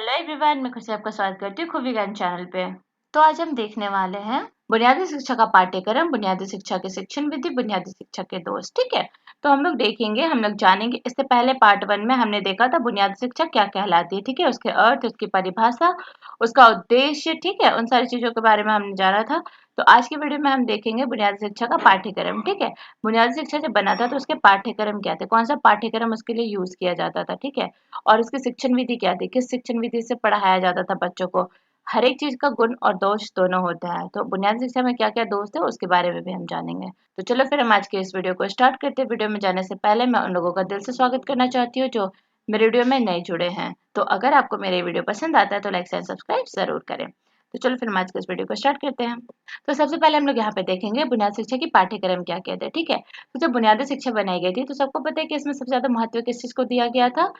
Hello everyone, मैं खुशी आपका स्वागत करती हूँ खूबी ज्ञान चैनल पे। तो आज हम देखने वाले हैं बुनियादी शिक्षा का पाठ्यक्रम, बुनियादी शिक्षा की शिक्षण विधि, बुनियादी शिक्षा के दोष। ठीक है, तो हम लोग देखेंगे, हम लोग जानेंगे। इससे पहले पार्ट 1 में हमने देखा था बुनियादी शिक्षा क्या कहलाती है। ठीक है, उसके अर्थ, उसकी परिभाषा, उसका उद्देश्य। ठीक है, उन सारी चीजों के बारे में हमने जाना था। तो आज की वीडियो में हम देखेंगे बुनियादी शिक्षा का पाठ्यक्रम। ठीक है, बुनियादी शिक्षा जब बना था तो उसके पाठ्यक्रम क्या थे, कौन सा पाठ्यक्रम उसके लिए यूज किया जाता था। ठीक है, और उसकी शिक्षण विधि क्या थी, किस शिक्षण विधि से पढ़ाया जाता था बच्चों को। हर एक चीज का गुण और दोष दोनों होता है, तो बुनियादी शिक्षा में क्या क्या दोष है उसके बारे में भी हम जानेंगे। तो चलो फिर हम आज के इस वीडियो को स्टार्ट करते हैं। वीडियो में जाने से पहले मैं उन लोगों का दिल से स्वागत करना चाहती हूँ जो मेरे वीडियो में नए जुड़े हैं। तो अगर आपको मेरे वीडियो पसंद आता है तो लाइक एंड सब्सक्राइब जरूर करें। तो चलो फिर हम आज के इस वीडियो को स्टार्ट करते हैं। तो सबसे पहले हम लोग यहाँ पे देखेंगे बुनियादी शिक्षा की पाठ्यक्रम क्या कहते हैं। ठीक है, तो जब बुनियादी शिक्षा बनाई गई थी तो सबको पता है कि इसमें सबसे ज्यादा महत्व किस चीज को दिया गया था,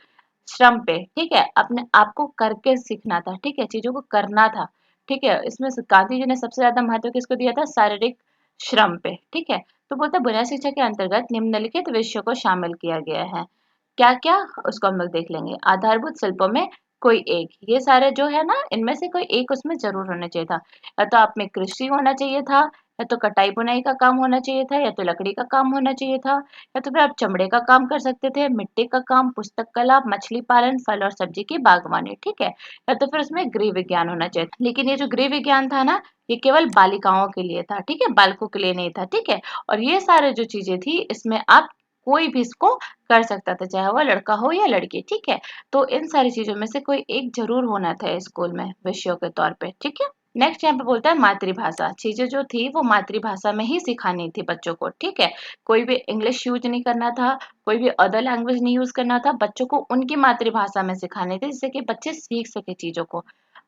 श्रम पे। ठीक है, अपने आप को करके सीखना था। ठीक है, चीजों को करना था। ठीक है, इसमें गांधी जी ने सबसे ज्यादा महत्व किसको दिया था, शारीरिक श्रम पे। ठीक है, तो बोलता बुनियादी शिक्षा के अंतर्गत निम्नलिखित विषयों को शामिल किया गया है। क्या क्या, उसको हम लोग देख लेंगे। आधारभूत शिल्पों में कोई एक, ये सारे जो है ना, इनमें से कोई एक उसमें जरूर होना चाहिए था। या तो आप में कृषि होना चाहिए था, या तो कटाई बुनाई का काम होना चाहिए था, या तो लकड़ी का काम होना चाहिए था, या तो फिर आप चमड़े का काम कर सकते थे, मिट्टी का काम, पुस्तक कला, मछली पालन, फल और सब्जी की बागवानी। ठीक है, या तो फिर उसमें गृह विज्ञान होना चाहिए था। लेकिन ये जो गृह विज्ञान था ना, ये केवल बालिकाओं के लिए था। ठीक है, बालकों के लिए नहीं था। ठीक है, और ये सारे जो चीजें थी इसमें आप कोई भी इसको कर सकता था, चाहे वो लड़का हो या लड़की। ठीक है, तो इन सारी चीजों में से कोई एक जरूर होना था स्कूल में विषयों के तौर पे। ठीक है, नेक्स्ट यहाँ पे बोलता है मातृभाषा। चीजें जो थी वो मातृभाषा में ही सिखानी थी बच्चों को। ठीक है, कोई भी इंग्लिश यूज नहीं करना था, कोई भी अदर लैंग्वेज नहीं यूज करना था, बच्चों को उनकी मातृभाषा में सिखाने थे जिससे कि बच्चे सीख सके चीजों को।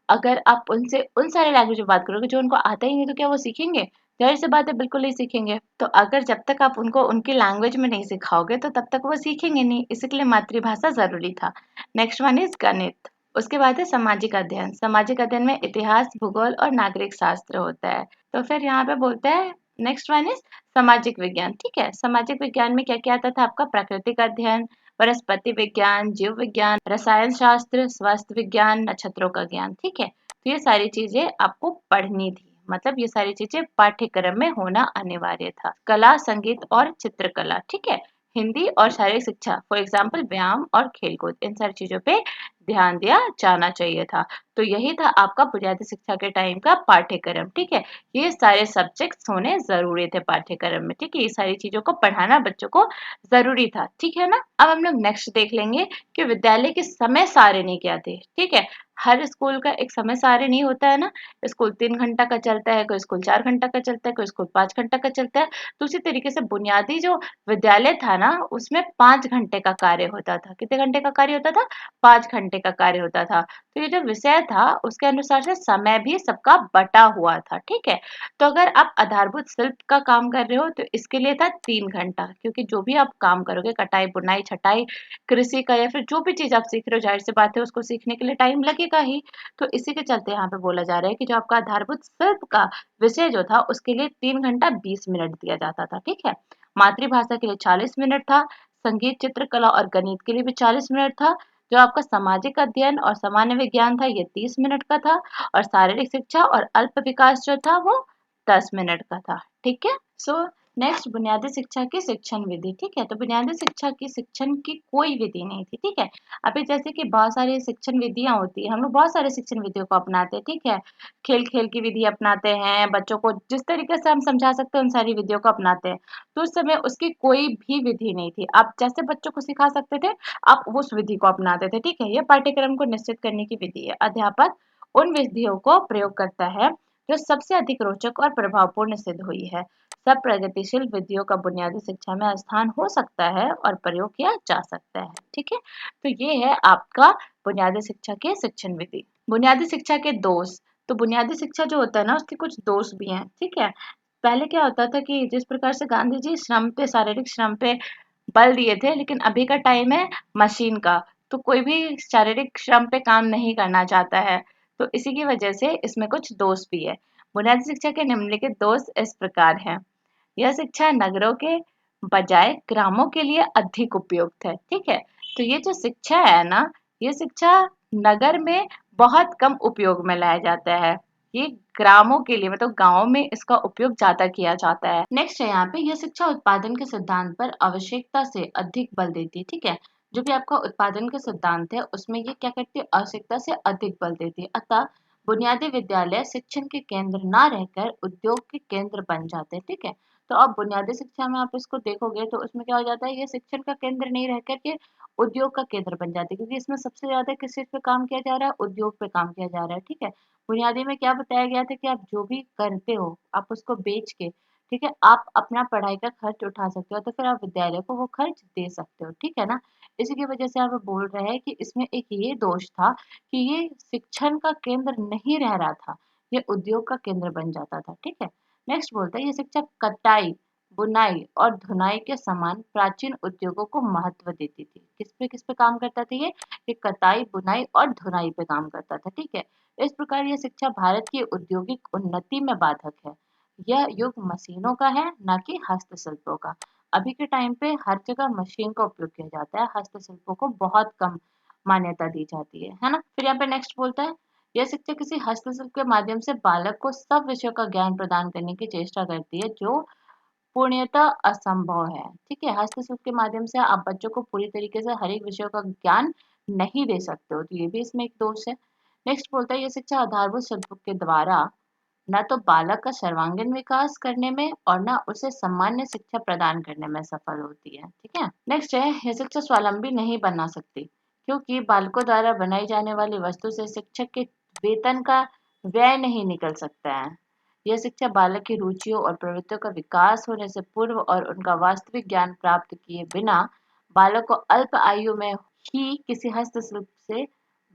अगर आप उनसे उन सारे लैंग्वेज में बात करोगे जो उनको आता ही नहीं, तो क्या वो सीखेंगे? जाहिर सी बात है, बिल्कुल नहीं सीखेंगे। तो अगर जब तक आप उनको उनकी लैंग्वेज में नहीं सिखाओगे तो तब तक वो सीखेंगे नहीं, इसलिए मातृभाषा जरूरी था। नेक्स्ट वन इज गणित। उसके बाद है सामाजिक अध्ययन। सामाजिक अध्ययन में इतिहास, भूगोल और नागरिक शास्त्र होता है। तो फिर यहाँ पे बोलते हैं नेक्स्ट वन इज सामाजिक विज्ञान। ठीक है, सामाजिक विज्ञान में क्या क्या आता था आपका, प्राकृतिक अध्ययन, वनस्पति विज्ञान, जीव विज्ञान, रसायन शास्त्र, स्वास्थ्य विज्ञान, नक्षत्रों का ज्ञान। ठीक है, तो ये सारी चीजें आपको पढ़नी थी, मतलब ये सारी चीजें पाठ्यक्रम में होना अनिवार्य था। कला, संगीत और चित्रकला। ठीक है, हिंदी और शारीरिक शिक्षा, फॉर एग्जाम्पल व्यायाम और खेलकूद, इन सारी चीजों पे ध्यान दिया जाना चाहिए था। तो यही था आपका बुनियादी शिक्षा के टाइम का पाठ्यक्रम। ठीक है, ये सारे सब्जेक्ट्स होने जरूरी थे पाठ्यक्रम में। ठीक है, ये सारी चीजों को पढ़ाना बच्चों को जरूरी था। ठीक है ना, अब हम लोग नेक्स्ट देख लेंगे कि विद्यालय के समय सारिणी क्या थे। ठीक है, हर स्कूल का एक समय सारिणी होता है ना, स्कूल 3 घंटा का चलता है, कोई स्कूल 4 घंटा का चलता है, कोई स्कूल 5 घंटा का चलता है। तो उसी तरीके से बुनियादी जो विद्यालय था ना, उसमें 5 घंटे का कार्य होता था। कितने घंटे का कार्य होता था, 5 घंटे का कार्य होता था। तो ये जो विषय था उसके अनुसार से समय भी सबका बटा हुआ था। ठीक है, तो अगर आप आधारभूत शिल्प का काम कर रहे हो तो इसके लिए था 3 घंटा, क्योंकि जो भी आप काम करोगे, कटाई बुनाई छटाई कृषि का, या फिर जो भी चीज आप सीख रहे हो, जाहिर सी बात है उसको सीखने के लिए टाइम लगेगा ही। तो इसी के चलते यहाँ पे बोला जा रहा है कि जो आपका आधारभूत शिल्प का विषय जो था उसके लिए 3 घंटा 20 मिनट दिया जाता था। ठीक है, मातृभाषा के लिए 40 मिनट था, संगीत, चित्रकला और गणित के लिए भी 40 मिनट था। जो आपका सामाजिक अध्ययन और सामान्य विज्ञान था ये 30 मिनट का था, और शारीरिक शिक्षा और अल्प विकास जो था वो 10 मिनट का था। ठीक है, सो नेक्स्ट बुनियादी शिक्षा की शिक्षण विधि। ठीक है, तो बुनियादी शिक्षा की शिक्षण की कोई विधि नहीं थी। ठीक है, अभी जैसे कि बहुत सारी शिक्षण विधियां होती है, हम लोग बहुत सारे शिक्षण विधियों को अपनाते हैं। ठीक है, खेल खेल की विधि अपनाते हैं, बच्चों को जिस तरीके से हम समझा सकते हैं उन सारी विधियों को अपनाते हैं। तो उस समय उसकी कोई भी विधि नहीं थी, आप जैसे बच्चों को सिखा सकते थे आप उस विधि को अपनाते थे। ठीक है, यह पाठ्यक्रम को निश्चित करने की विधि है। अध्यापक उन विधियों को प्रयोग करता है जो सबसे अधिक रोचक और प्रभावपूर्ण सिद्ध हुई है। सब प्रगतिशील विधियों का बुनियादी शिक्षा में स्थान हो सकता है और प्रयोग किया जा सकता है। ठीक है, तो ये है आपका बुनियादी शिक्षा के शिक्षण विधि। बुनियादी शिक्षा के दोष। तो बुनियादी शिक्षा जो होता है ना उसके कुछ दोष भी हैं। ठीक है, पहले क्या होता था कि जिस प्रकार से गांधी जी श्रम पे, शारीरिक श्रम पे बल दिए थे, लेकिन अभी का टाइम है मशीन का, तो कोई भी शारीरिक श्रम पे काम नहीं करना चाहता है। तो इसी की वजह से इसमें कुछ दोष भी है। बुनियादी शिक्षा के निम्नलिखित दोष इस प्रकार हैं। यह शिक्षा नगरों के बजाय ग्रामों के लिए अधिक उपयुक्त है। ठीक है, तो ये जो शिक्षा है ना, ये शिक्षा नगर में बहुत कम उपयोग में लाया जाता है। ये ग्रामों के लिए मतलब गाँव में इसका उपयोग ज़्यादा किया जाता है। नेक्स्ट है यहाँ पे यह शिक्षा उत्पादन के सिद्धांत पर आवश्यकता से अधिक बल देती है, ठीक है? जो भी आपका उत्पादन के सिद्धांत है उसमें ये क्या करती है आवश्यकता से अधिक बल देती है। अतः बुनियादी विद्यालय शिक्षण के केंद्र ना रहकर उद्योग के केंद्र बन जाते हैं, ठीक है? तो अब बुनियादी शिक्षा में आप इसको देखोगे तो उसमें क्या हो जाता है ये शिक्षण का केंद्र नहीं रह करके उद्योग का केंद्र बन जाती है क्योंकि इसमें सबसे ज़्यादा किस चीज़ पे काम किया जा रहा है? उद्योग पे काम किया जा रहा है, ठीक है? बुनियादी में क्या बताया गया था कि आप जो भी करते हो, आप उसको बेच के, ठीक है? आप अपना पढ़ाई का खर्च उठा सकते हो, तो फिर आप विद्यालय को वो खर्च दे सकते हो, ठीक है ना? इसी की वजह से यहाँ पे बोल रहे हैं कि इसमें एक ये दोष था कि ये शिक्षण का केंद्र नहीं रह रहा था, ये उद्योग का केंद्र बन जाता था, ठीक है? नेक्स्ट बोलता है ये शिक्षा कटाई, बुनाई और धुनाई के समान प्राचीन उद्योगों को महत्व देती थी। किस पे काम करता था ये कताई, बुनाई और धुनाई पे काम करता था, ठीक है? इस प्रकार यह शिक्षा भारत की औद्योगिक उन्नति में बाधक है। यह युग मशीनों का है, ना कि हस्तशिल्पों का। अभी के टाइम पे हर जगह मशीन का उपयोग किया जाता है, हस्तशिल्पों को बहुत कम मान्यता दी जाती है ना? फिर यहाँ पे नेक्स्ट बोलता है यह शिक्षा किसी हस्तशिल्प के माध्यम से बालक को सब विषयों का ज्ञान प्रदान करने की चेष्टा करती है जो पूर्णतः असंभव है, ठीक है? हस्तशिल्प के माध्यम से आप बच्चों को पूरी तरीके से हर एक विषयों का ज्ञान नहीं दे सकते हो, तो ये भी इसमें एक दोष है। नेक्स्ट बोलता है ये शिक्षा आधारभूत शिल्प के द्वारा न तो बालक का सर्वांगीण विकास करने में और न उसे सामान्य शिक्षा प्रदान करने में सफल होती है, ठीक है? नेक्स्ट है यह शिक्षा स्वावलंबी नहीं बना सकती क्योंकि बालकों द्वारा बनाई जाने वाली वस्तु से शिक्षक के वेतन का व्यय नहीं निकल सकता है। यह शिक्षा बालक की रुचियों और प्रवृत्तियों का विकास होने से पूर्व और उनका वास्तविक ज्ञान प्राप्त किए बिना बालक को अल्प आयु में ही किसी हस्तशिल्प से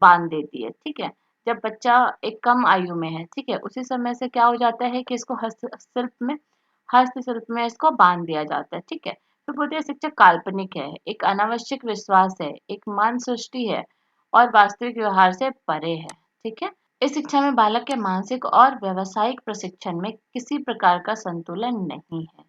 बांध देती है, ठीक है? जब बच्चा एक कम आयु में है, ठीक है? उसी समय से क्या हो जाता है कि इसको हस्तशिल्प में इसको बांध दिया जाता है, ठीक है? फिर बोलते हैं शिक्षा काल्पनिक है, एक अनावश्यक विश्वास है, एक मान सृष्टि है और वास्तविक व्यवहार से परे है, ठीक है? इस शिक्षा में बालक के मानसिक और व्यावसायिक प्रशिक्षण में किसी प्रकार का संतुलन नहीं है।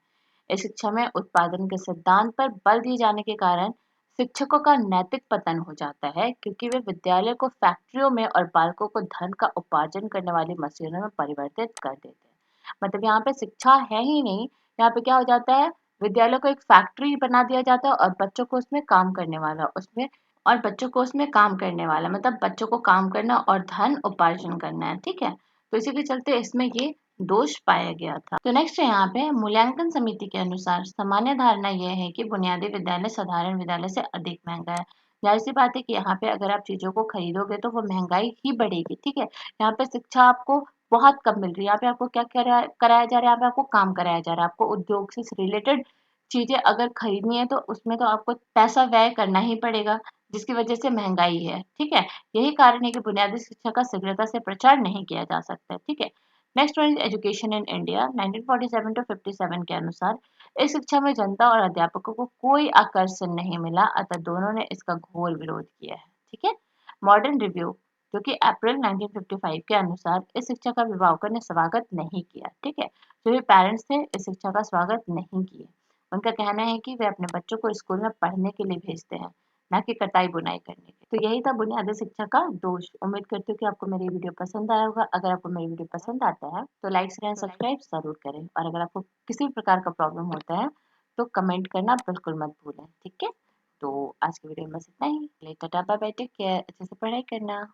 इस शिक्षा में उत्पादन के सिद्धांत पर बल दिए जाने के कारण शिक्षकों का नैतिक पतन हो जाता है क्योंकि वे विद्यालय को फैक्ट्रियों में और बालकों को धन का उपार्जन करने वाली मशीनों में परिवर्तित कर देते हैं। मतलब यहाँ पे शिक्षा है ही नहीं, यहाँ पे क्या हो जाता है विद्यालय को एक फैक्ट्री बना दिया जाता है और बच्चों को उसमें काम करने वाला उसमें और बच्चों को उसमें काम करने वाला मतलब बच्चों को काम करना और धन उपार्जन करना है, ठीक है? तो इसी के चलते इसमें ये दोष पाया गया था। तो नेक्स्ट है यहाँ पे मूल्यांकन समिति के अनुसार सामान्य धारणा यह है कि बुनियादी विद्यालय साधारण विद्यालय से अधिक महंगा है। जाहिर सी बात है कि यहाँ पे अगर आप चीजों को खरीदोगे तो वो महंगाई ही बढ़ेगी, ठीक है? यहाँ पे शिक्षा आपको बहुत कम मिल रही है। यहाँ पे आपको क्या कराया जा रहा है? यहाँ पे आपको काम कराया जा रहा है। आपको उद्योग से रिलेटेड चीजें अगर खरीदनी है तो उसमें तो आपको पैसा व्यय करना ही पड़ेगा, जिसकी वजह से महंगाई है, ठीक है? यही कारण है कि बुनियादी शिक्षा का शीघ्रता से प्रचार नहीं किया जा सकता है, ठीक है? Next one is education in India 1947 to 57 के अनुसार इस शिक्षा में जनता और अध्यापकों को कोई आकर्षण नहीं मिला, अतः दोनों ने इसका घोर विरोध किया है, ठीक है? मॉडर्न रिव्यू जो कि अप्रैल 1955 के अनुसार इस शिक्षा का अभिभावकों ने स्वागत नहीं किया, ठीक है? जो भी पेरेंट्स थे इस शिक्षा का स्वागत नहीं किए। उनका कहना है कि वे अपने बच्चों को स्कूल में पढ़ने के लिए भेजते हैं, ना कि कटाई बुनाई करने के। तो यही था बुनियादी शिक्षा का दोष। उम्मीद करती हूँ कि आपको मेरी वीडियो पसंद आया होगा। अगर आपको मेरी वीडियो पसंद आता है तो लाइक शेयर एंड सब्सक्राइब जरूर करें और अगर आपको किसी भी प्रकार का प्रॉब्लम होता है तो कमेंट करना बिल्कुल मत भूलें, ठीक है? तो आज की वीडियो में बस इतना ही। Ta ta bye bye, take care, अच्छे से पढ़ाई करना।